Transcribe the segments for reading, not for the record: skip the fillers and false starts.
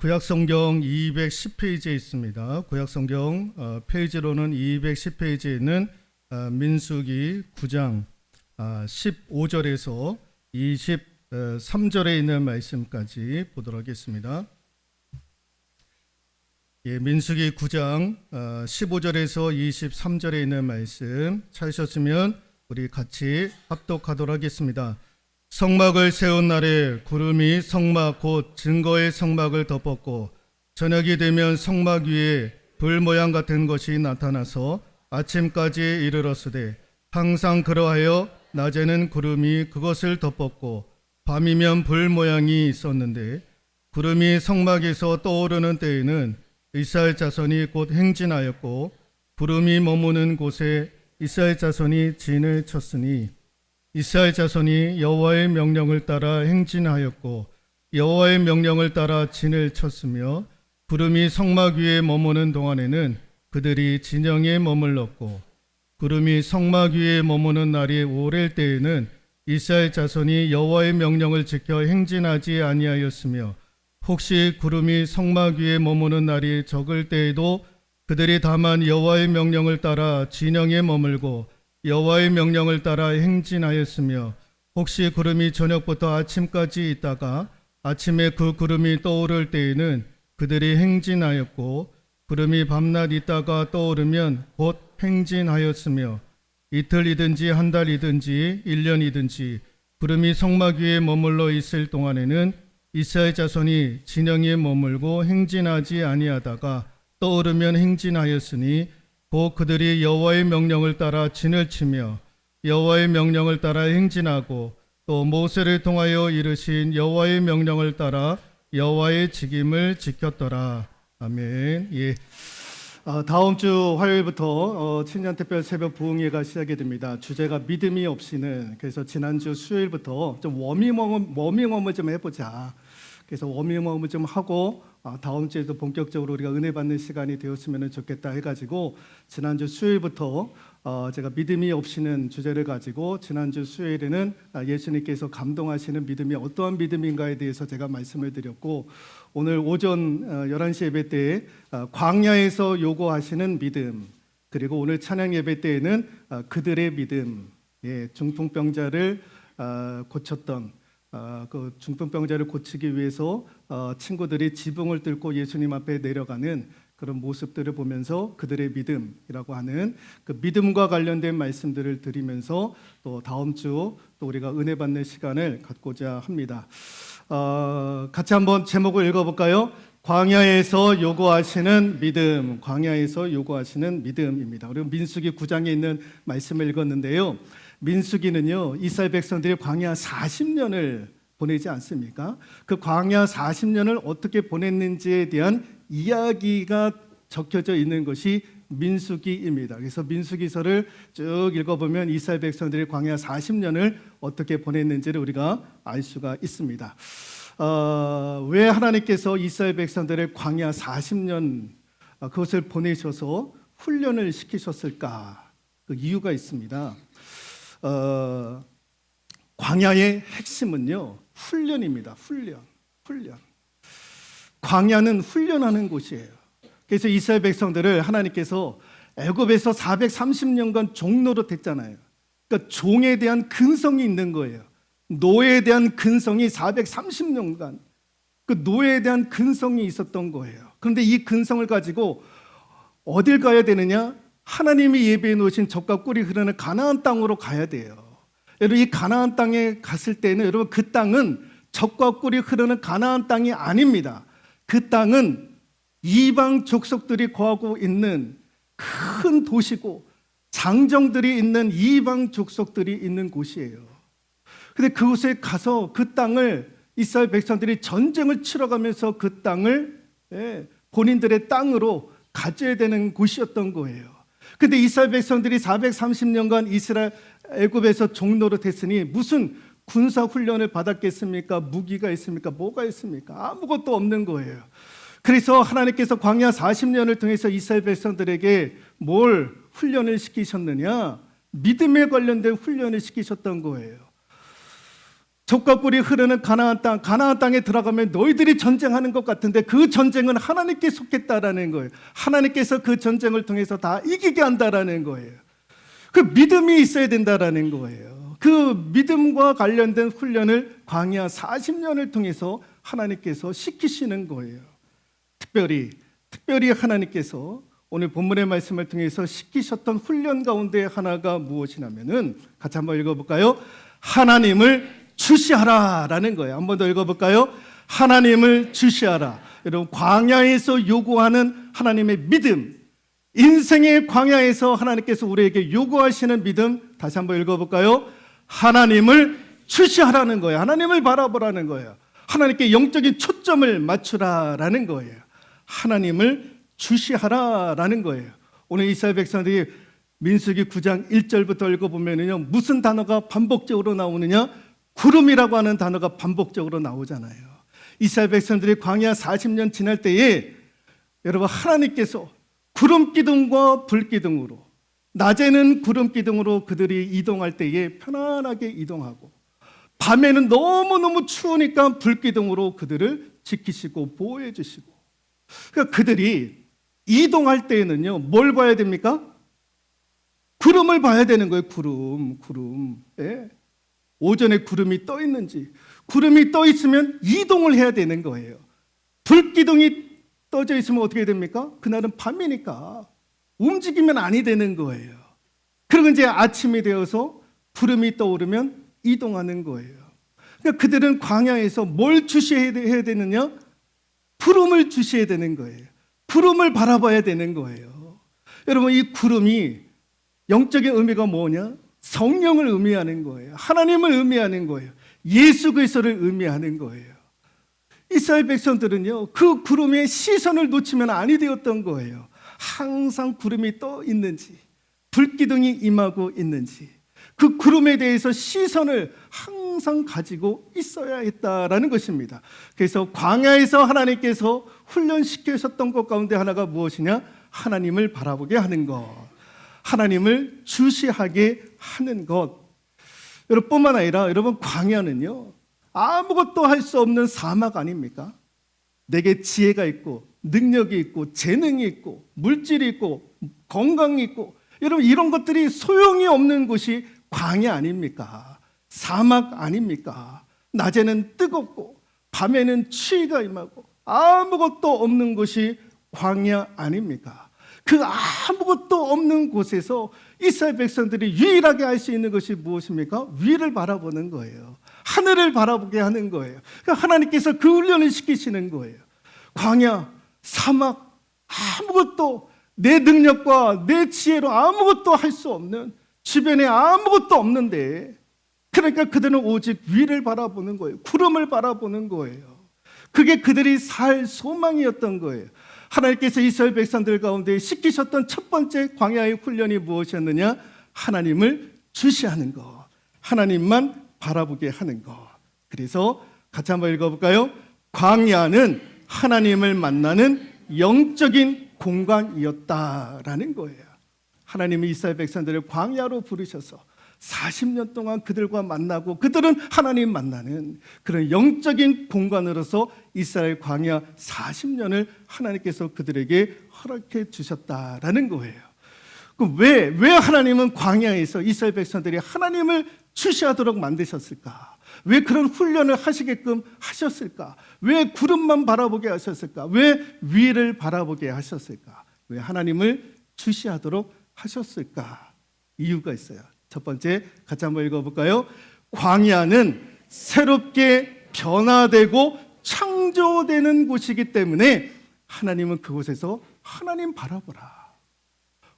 구약성경 210페이지에 있습니다. 구약성경 페이지로는 210페이지에 있는 민수기 9장 15절에서 23절에 있는 말씀까지 보도록 하겠습니다. 민수기 9장 15절에서 23절에 있는 말씀 찾으셨으면 우리 같이 합독하도록 하겠습니다. 성막을 세운 날에 구름이 성막 곧 증거의 성막을 덮었고 저녁이 되면 성막 위에 불 모양 같은 것이 나타나서 아침까지 이르렀으되 항상 그러하여 낮에는 구름이 그것을 덮었고 밤이면 불 모양이 있었는데 구름이 성막에서 떠오르는 때에는 이스라엘 자손이 곧 행진하였고 구름이 머무는 곳에 이스라엘 자손이 진을 쳤으니 이스라엘 자손이 여호와의 명령을 따라 행진하였고 여호와의 명령을 따라 진을 쳤으며 구름이 성막 위에 머무는 동안에는 그들이 진영에 머물렀고 구름이 성막 위에 머무는 날이 오랠 때에는 이스라엘 자손이 여호와의 명령을 지켜 행진하지 아니하였으며 혹시 구름이 성막 위에 머무는 날이 적을 때에도 그들이 다만 여호와의 명령을 따라 진영에 머물고 여호와의 명령을 따라 행진하였으며 혹시 구름이 저녁부터 아침까지 있다가 아침에 그 구름이 떠오를 때에는 그들이 행진하였고 구름이 밤낮 있다가 떠오르면 곧 행진하였으며 이틀이든지 한 달이든지 1년이든지 구름이 성막 위에 머물러 있을 동안에는 이스라엘 자손이 진영에 머물고 행진하지 아니하다가 떠오르면 행진하였으니 곧 그들이 여호와의 명령을 따라 진을 치며 여호와의 명령을 따라 행진하고 또 모세를 통하여 이르신 여호와의 명령을 따라 여호와의 직임을 지켰더라. 아멘. 다음 주 화요일부터 친년특별 새벽 부흥회가 시작이 됩니다. 주제가 믿음이 없이는, 그래서 지난주 수요일부터 좀 워밍업을 좀 해보자. 그래서 워밍업을 좀 하고 다음 주에도 본격적으로 우리가 은혜 받는 시간이 되었으면 좋겠다 해가지고 지난주 수요일부터 제가 믿음이 없이는 주제를 가지고 지난주 수요일에는 예수님께서 감동하시는 믿음이 어떠한 믿음인가에 대해서 제가 말씀을 드렸고 오늘 오전 11시 예배 때 광야에서 요구하시는 믿음, 그리고 오늘 찬양 예배 때에는 그들의 믿음, 중풍병자를 고쳤던 그 중풍병자를 고치기 위해서 친구들이 지붕을 뚫고 예수님 앞에 내려가는 그런 모습들을 보면서 그들의 믿음이라고 하는 그 믿음과 관련된 말씀들을 드리면서 또 다음 주 또 우리가 은혜 받는 시간을 갖고자 합니다. 같이 한번 제목을 읽어볼까요? 광야에서 요구하시는 믿음, 광야에서 요구하시는 믿음입니다. 그리고 민수기 9장에 있는 말씀을 읽었는데요. 민수기는요, 이스라엘 백성들이 광야 40년을 보내지 않습니까? 그 광야 40년을 어떻게 보냈는지에 대한 이야기가 적혀져 있는 것이 민수기입니다. 그래서 민수기서를 쭉 읽어보면 이스라엘 백성들이 광야 40년을 어떻게 보냈는지를 우리가 알 수가 있습니다. 왜 하나님께서 이스라엘 백성들을 광야 40년 그것을 보내셔서 훈련을 시키셨을까? 그 이유가 있습니다. 광야의 핵심은요, 훈련입니다. 훈련. 광야는 훈련하는 곳이에요. 그래서 이스라엘 백성들을 하나님께서 애굽에서 430년간 종노릇 했잖아요. 그러니까 종에 대한 근성이 있는 거예요. 노예에 대한 근성이 430년간 그 노예에 대한 근성이 있었던 거예요. 그런데 이 근성을 가지고 어딜 가야 되느냐? 하나님이 예비해 놓으신 젖과 꿀이 흐르는 가나안 땅으로 가야 돼요. 여러분, 이 가나안 땅에 갔을 때는 여러분 그 땅은 젖과 꿀이 흐르는 가나안 땅이 아닙니다. 그 땅은 이방 족속들이 거하고 있는 큰 도시고 장정들이 있는 이방 족속들이 있는 곳이에요. 근데 그곳에 가서 그 땅을 이스라엘 백성들이 전쟁을 치러가면서 그 땅을 본인들의 땅으로 가져야 되는 곳이었던 거예요. 근데 이스라엘 백성들이 430년간 이스라엘 애굽에서 종노릇 했으니 무슨 군사 훈련을 받았겠습니까? 무기가 있습니까? 뭐가 있습니까? 아무것도 없는 거예요. 그래서 하나님께서 광야 40년을 통해서 이스라엘 백성들에게 뭘 훈련을 시키셨느냐? 믿음에 관련된 훈련을 시키셨던 거예요. 젖과 꿀이 흐르는 가나안 땅에 들어가면 너희들이 전쟁하는 것 같은데 그 전쟁은 하나님께 속했다라는 거예요. 하나님께서 그 전쟁을 통해서 다 이기게 한다라는 거예요. 그 믿음이 있어야 된다라는 거예요. 그 믿음과 관련된 훈련을 광야 40년을 통해서 하나님께서 시키시는 거예요. 특별히 하나님께서 오늘 본문의 말씀을 통해서 시키셨던 훈련 가운데 하나가 무엇이냐면은 같이 한번 읽어볼까요? 하나님을 주시하라라는 거예요. 한번 더 읽어볼까요? 하나님을 주시하라. 여러분, 광야에서 요구하는 하나님의 믿음, 인생의 광야에서 하나님께서 우리에게 요구하시는 믿음, 다시 한번 읽어볼까요? 하나님을 주시하라는 거예요. 하나님을 바라보라는 거예요. 하나님께 영적인 초점을 맞추라라는 거예요. 하나님을 주시하라라는 거예요. 오늘 이스라엘 백성들이 민수기 9장 1절부터 읽어보면요, 무슨 단어가 반복적으로 나오느냐? 구름이라고 하는 단어가 반복적으로 나오잖아요. 이스라엘 백성들이 광야 40년 지날 때에 여러분, 하나님께서 구름 기둥과 불 기둥으로, 낮에는 구름 기둥으로 그들이 이동할 때에 편안하게 이동하고, 밤에는 너무너무 추우니까 불 기둥으로 그들을 지키시고 보호해 주시고, 그러니까 그들이 이동할 때에는요, 뭘 봐야 됩니까? 구름을 봐야 되는 거예요. 구름. 예. 오전에 구름이 떠 있는지, 구름이 떠 있으면 이동을 해야 되는 거예요. 불기둥이 떠져 있으면 어떻게 됩니까? 그날은 밤이니까 움직이면 아니 되는 거예요. 그리고 이제 아침이 되어서 구름이 떠오르면 이동하는 거예요. 그러니까 그들은 광야에서 뭘 주시해야 되느냐? 구름을 주시해야 되는 거예요. 구름을 바라봐야 되는 거예요. 여러분, 이 구름이 영적인 의미가 뭐냐? 성령을 의미하는 거예요. 하나님을 의미하는 거예요. 예수 그리스도를 의미하는 거예요. 이스라엘 백성들은요, 그 구름에 시선을 놓치면 아니 되었던 거예요. 항상 구름이 떠 있는지, 불기둥이 임하고 있는지, 그 구름에 대해서 시선을 항상 가지고 있어야 했다라는 것입니다. 그래서 광야에서 하나님께서 훈련시키셨던 것 가운데 하나가 무엇이냐? 하나님을 바라보게 하는 것, 하나님을 주시하게 하는 것. 여러분, 뿐만 아니라 여러분, 광야는요, 아무것도 할 수 없는 사막 아닙니까? 내게 지혜가 있고 능력이 있고 재능이 있고 물질이 있고 건강이 있고, 여러분, 이런 것들이 소용이 없는 곳이 광야 아닙니까? 사막 아닙니까? 낮에는 뜨겁고 밤에는 추위가 임하고 아무것도 없는 곳이 광야 아닙니까? 그 아무것도 없는 곳에서 이스라엘 백성들이 유일하게 할 수 있는 것이 무엇입니까? 위를 바라보는 거예요. 하늘을 바라보게 하는 거예요. 하나님께서 그 훈련을 시키시는 거예요. 광야, 사막, 아무것도 내 능력과 내 지혜로 아무것도 할 수 없는, 주변에 아무것도 없는데, 그러니까 그들은 오직 위를 바라보는 거예요. 구름을 바라보는 거예요. 그게 그들이 살 소망이었던 거예요. 하나님께서 이스라엘 백성들 가운데 시키셨던 첫 번째 광야의 훈련이 무엇이었느냐? 하나님을 주시하는 것, 하나님만 바라보게 하는 것. 그래서 같이 한번 읽어볼까요? 광야는 하나님을 만나는 영적인 공간이었다라는 거예요. 하나님이 이스라엘 백성들을 광야로 부르셔서 40년 동안 그들과 만나고 그들은 하나님 만나는 그런 영적인 공간으로서 이스라엘 광야 40년을 하나님께서 그들에게 허락해 주셨다라는 거예요. 그럼 왜 하나님은 광야에서 이스라엘 백성들이 하나님을 주시하도록 만드셨을까? 왜 그런 훈련을 하시게끔 하셨을까? 왜 구름만 바라보게 하셨을까? 왜 위를 바라보게 하셨을까? 왜 하나님을 주시하도록 하셨을까? 이유가 있어요. 첫 번째, 같이 한번 읽어볼까요? 광야는 새롭게 변화되고 창조되는 곳이기 때문에 하나님은 그곳에서 하나님 바라보라.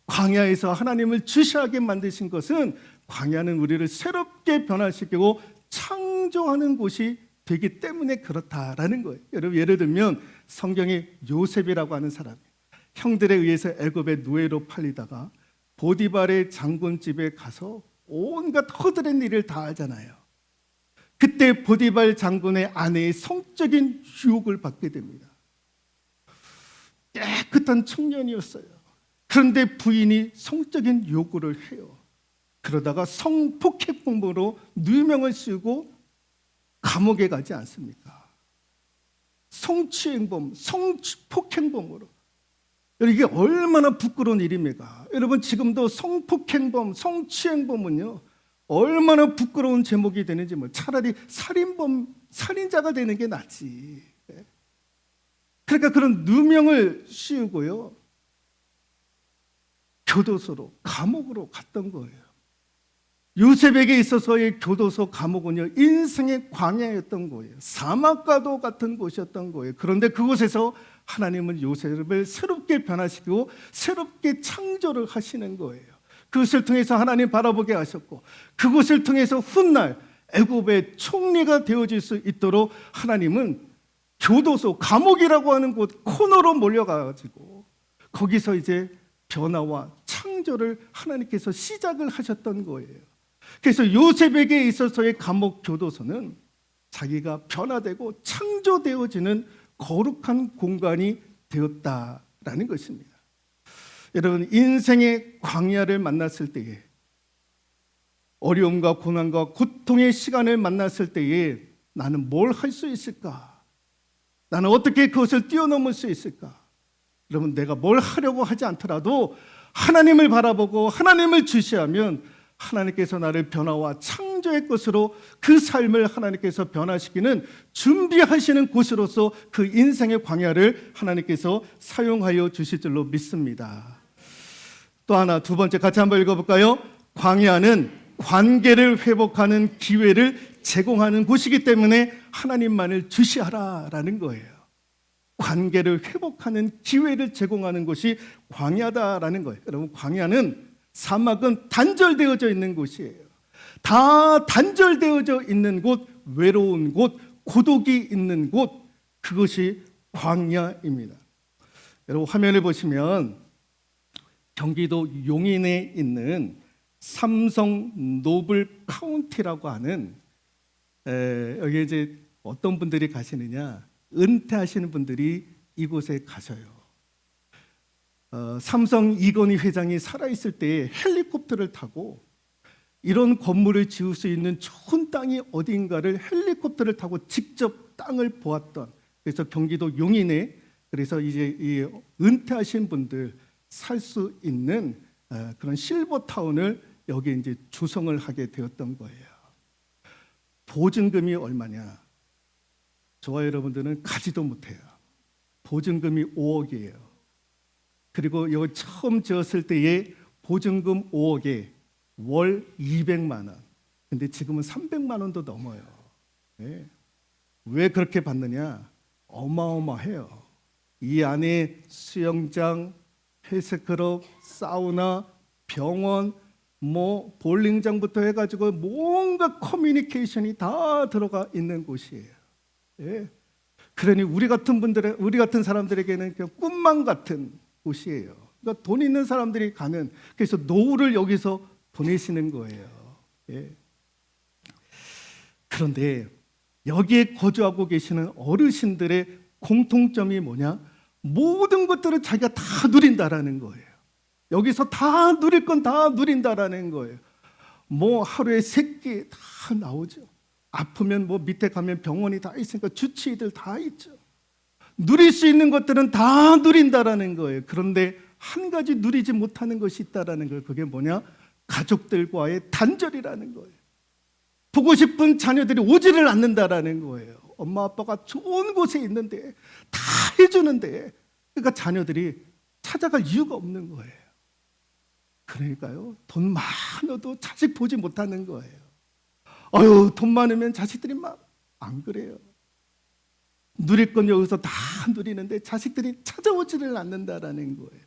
광야에서 하나님을 주시하게 만드신 것은 광야는 우리를 새롭게 변화시키고 창조하는 곳이 되기 때문에 그렇다라는 거예요. 여러분, 예를 들면 성경에 요셉이라고 하는 사람이 형들에 의해서 애굽의 노예로 팔리다가 보디발의 장군 집에 가서 온갖 허드렛 일을 다 하잖아요. 그때 보디발 장군의 아내의 성적인 유혹을 받게 됩니다. 깨끗한 청년이었어요. 그런데 부인이 성적인 요구를 해요. 그러다가 성폭행범으로 누명을 씌우고 감옥에 가지 않습니까? 성추행범, 성폭행범으로. 이게 얼마나 부끄러운 일입니까? 여러분 지금도 성폭행범, 성추행범은요 얼마나 부끄러운 제목이 되는지 차라리 살인자가 되는 게 낫지. 그러니까 그런 누명을 씌우고요 교도소로, 감옥으로 갔던 거예요. 요셉에게 있어서의 교도소, 감옥은요 인생의 광야였던 거예요. 사막과도 같은 곳이었던 거예요. 그런데 그곳에서 하나님은 요셉을 새롭게 변화시키고 새롭게 창조를 하시는 거예요. 그것을 통해서 하나님 바라보게 하셨고 그것을 통해서 훗날 애굽의 총리가 되어질 수 있도록 하나님은 교도소, 감옥이라고 하는 곳 코너로 몰려가지고 거기서 이제 변화와 창조를 하나님께서 시작을 하셨던 거예요. 그래서 요셉에게 있어서의 감옥, 교도소는 자기가 변화되고 창조되어지는 거룩한 공간이 되었다라는 것입니다. 여러분 인생의 광야를 만났을 때에, 어려움과 고난과 고통의 시간을 만났을 때에 나는 뭘 할 수 있을까? 나는 어떻게 그것을 뛰어넘을 수 있을까? 여러분 내가 뭘 하려고 하지 않더라도 하나님을 바라보고 하나님을 주시하면 하나님께서 나를 변화와 창조의 것으로 그 삶을 하나님께서 변화시키는 준비하시는 곳으로서 그 인생의 광야를 하나님께서 사용하여 주실 줄로 믿습니다. 또 하나, 두 번째 같이 한번 읽어볼까요? 광야는 관계를 회복하는 기회를 제공하는 곳이기 때문에 하나님만을 주시하라라는 거예요. 관계를 회복하는 기회를 제공하는 곳이 광야다라는 거예요. 여러분 광야는, 사막은 단절되어져 있는 곳이에요. 다 단절되어져 있는 곳, 외로운 곳, 고독이 있는 곳, 그것이 광야입니다. 여러분 화면을 보시면 경기도 용인에 있는 삼성 노블 카운티라고 하는, 여기 이제 어떤 분들이 가시느냐, 은퇴하시는 분들이 이곳에 가셔요. 삼성 이건희 회장이 살아있을 때 헬리콥터를 타고 이런 건물을 지을 수 있는 좋은 땅이 어딘가를 헬리콥터를 타고 직접 땅을 보았던, 그래서 경기도 용인에, 그래서 이제 이 은퇴하신 분들 살 수 있는 그런 실버타운을 여기 이제 조성을 하게 되었던 거예요. 보증금이 얼마냐? 저와 여러분들은 가지도 못해요. 보증금이 5억이에요. 그리고 여기 처음 지었을 때에 보증금 5억에 월 200만 원. 근데 지금은 300만 원도 넘어요. 네. 왜 그렇게 받느냐? 어마어마해요. 이 안에 수영장, 헬스클럽, 사우나, 병원, 뭐 볼링장부터 해가지고 뭔가 커뮤니케이션이 다 들어가 있는 곳이에요. 예. 그러니 우리 같은 사람들에게는 그냥 꿈만 같은 곳이에요. 그러니까 돈 있는 사람들이 가는, 그래서 노후를 여기서 보내시는 거예요. 예. 그런데 여기에 거주하고 계시는 어르신들의 공통점이 뭐냐? 모든 것들을 자기가 다 누린다라는 거예요. 여기서 다 누릴 건 다 누린다라는 거예요. 뭐 하루에 3끼 다 나오죠. 아프면 뭐 밑에 가면 병원이 다 있으니까 주치의들 다 있죠. 누릴 수 있는 것들은 다 누린다라는 거예요. 그런데 한 가지 누리지 못하는 것이 있다라는 거예요. 그게 뭐냐? 가족들과의 단절이라는 거예요. 보고 싶은 자녀들이 오지를 않는다라는 거예요. 엄마 아빠가 좋은 곳에 있는데 다 해주는데, 그러니까 자녀들이 찾아갈 이유가 없는 거예요. 그러니까요, 돈 많아도 자식 보지 못하는 거예요. 아유, 돈 많으면 자식들이 막 안 그래요. 누릴 건 여기서 다 누리는데 자식들이 찾아오지를 않는다라는 거예요.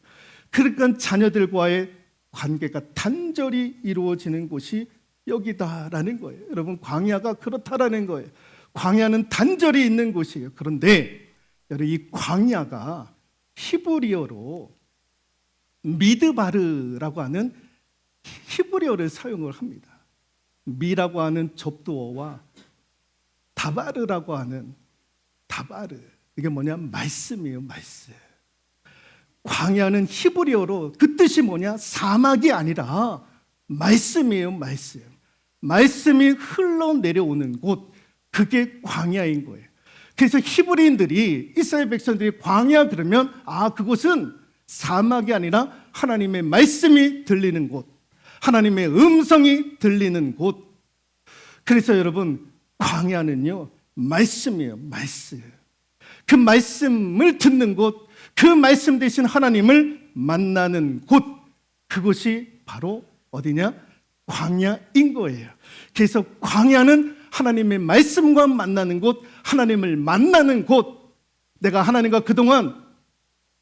그러니까 자녀들과의 관계가 단절이 이루어지는 곳이 여기다라는 거예요. 여러분 광야가 그렇다라는 거예요. 광야는 단절이 있는 곳이에요. 그런데 여러분 이 광야가 히브리어로 미드바르라고 하는 히브리어를 사용을 합니다. 미라고 하는 접두어와 다바르라고 하는 다바르, 이게 뭐냐? 말씀이에요. 말씀. 광야는 히브리어로 그 뜻이 뭐냐? 사막이 아니라 말씀이에요. 말씀. 말씀이 흘러내려오는 곳, 그게 광야인 거예요. 그래서 히브리인들이 이스라엘 백성들이 광야 그러면 그곳은 사막이 아니라 하나님의 말씀이 들리는 곳, 하나님의 음성이 들리는 곳. 그래서 여러분 광야는요 말씀이에요. 말씀. 그 말씀을 듣는 곳, 그 말씀 대신 하나님을 만나는 곳, 그곳이 바로 어디냐? 광야인 거예요. 그래서 광야는 하나님의 말씀과 만나는 곳, 하나님을 만나는 곳. 내가 하나님과 그동안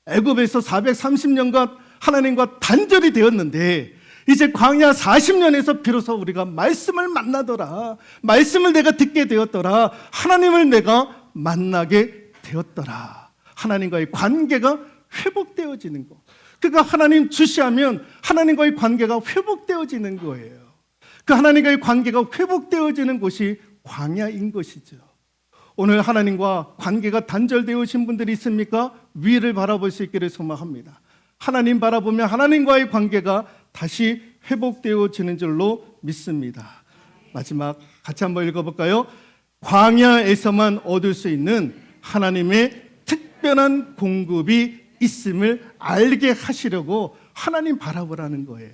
애굽에서 430년간 하나님과 단절이 되었는데 이제 광야 40년에서 비로소 우리가 말씀을 만나더라, 말씀을 내가 듣게 되었더라, 하나님을 내가 만나게 되었더라. 하나님과의 관계가 회복되어지는 것. 그러니까 하나님 주시하면 하나님과의 관계가 회복되어지는 거예요. 그 하나님과의 관계가 회복되어지는 곳이 광야인 것이죠. 오늘 하나님과 관계가 단절되어진 분들이 있습니까? 위를 바라볼 수 있기를 소망합니다. 하나님 바라보면 하나님과의 관계가 다시 회복되어지는 줄로 믿습니다. 마지막 같이 한번 읽어볼까요? 광야에서만 얻을 수 있는 하나님의 특별한 공급이 있음을 알게 하시려고 하나님 바라보라는 거예요.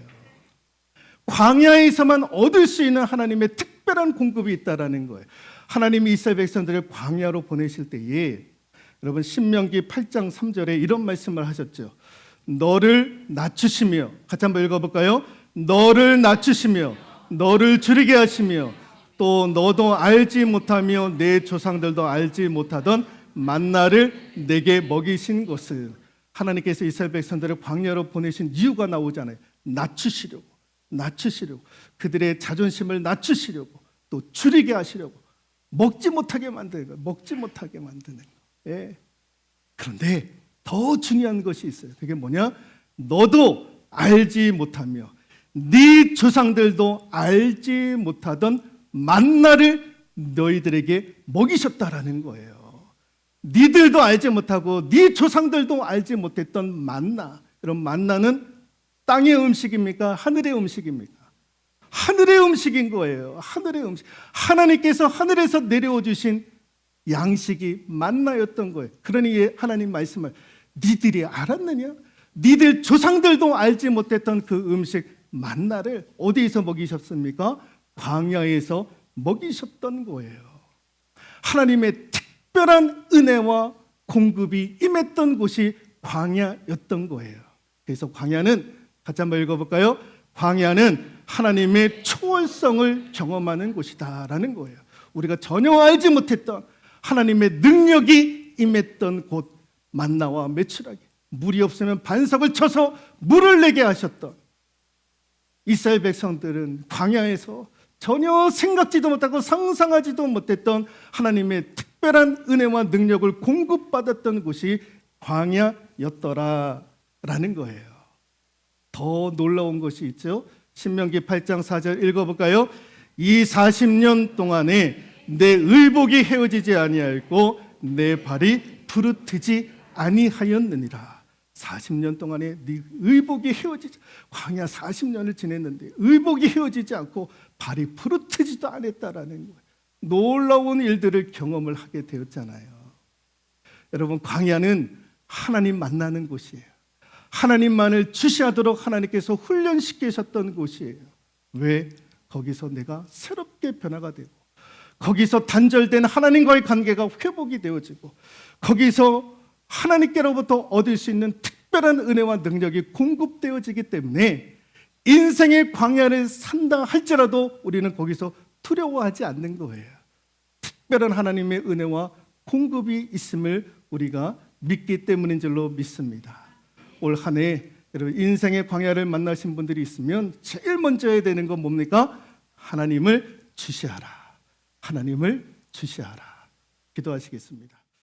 광야에서만 얻을 수 있는 하나님의 특별한 공급이 있다라는 거예요. 하나님이 이스라엘 백성들을 광야로 보내실 때에 여러분 신명기 8장 3절에 이런 말씀을 하셨죠. 너를 낮추시며, 같이 한번 읽어볼까요? 너를 낮추시며 너를 줄이게 하시며 또 너도 알지 못하며 내 조상들도 알지 못하던 만나를 내게 먹이신 것은, 하나님께서 이스라엘 백성들을 광야로 보내신 이유가 나오잖아요. 낮추시려고, 그들의 자존심을 낮추시려고, 또 줄이게 하시려고, 먹지 못하게 만드는 거예요. 예. 그런데 더 중요한 것이 있어요. 그게 뭐냐? 너도 알지 못하며 네 조상들도 알지 못하던 만나를 너희들에게 먹이셨다라는 거예요. 니들도 알지 못하고 네 조상들도 알지 못했던 만나. 여러분, 만나는 땅의 음식입니까? 하늘의 음식입니까? 하늘의 음식인 거예요. 하늘의 음식. 하나님께서 하늘에서 내려오 주신 양식이 만나였던 거예요. 그러니 하나님 말씀을 니들이 알았느냐? 니들 조상들도 알지 못했던 그 음식 만나를 어디에서 먹이셨습니까? 광야에서 먹이셨던 거예요. 하나님의 특별한 은혜와 공급이 임했던 곳이 광야였던 거예요. 그래서 광야는 같이 한번 읽어볼까요? 광야는 하나님의 초월성을 경험하는 곳이다라는 거예요. 우리가 전혀 알지 못했던 하나님의 능력이 임했던 곳, 만나와 메추라기, 물이 없으면 반석을 쳐서 물을 내게 하셨던 이스라엘 백성들은 광야에서 전혀 생각지도 못하고 상상하지도 못했던 하나님의 특별한 은혜와 능력을 공급받았던 곳이 광야였더라라는 거예요. 더 놀라운 것이 있죠. 신명기 8장 4절 읽어볼까요? 이 40년 동안에 내 의복이 헤어지지 아니하였고 내 발이 부르트지 아니하였느니라. 40년 동안에 네 의복이 헤어지지, 광야 40년을 지냈는데 의복이 헤어지지 않고 발이 부르트지도 않았다라는 거예요. 놀라운 일들을 경험을 하게 되었잖아요. 여러분, 광야는 하나님 만나는 곳이에요. 하나님만을 주시하도록 하나님께서 훈련시키셨던 곳이에요. 왜? 거기서 내가 새롭게 변화가 되고, 거기서 단절된 하나님과의 관계가 회복이 되어지고, 거기서 하나님께로부터 얻을 수 있는 특별한 은혜와 능력이 공급되어지기 때문에 인생의 광야를 산다 할지라도 우리는 거기서 두려워하지 않는 거예요. 특별한 하나님의 은혜와 공급이 있음을 우리가 믿기 때문인 줄로 믿습니다. 올 한 해 여러분 인생의 광야를 만나신 분들이 있으면 제일 먼저 해야 되는 건 뭡니까? 하나님을 주시하라. 하나님을 주시하라. 기도하시겠습니다.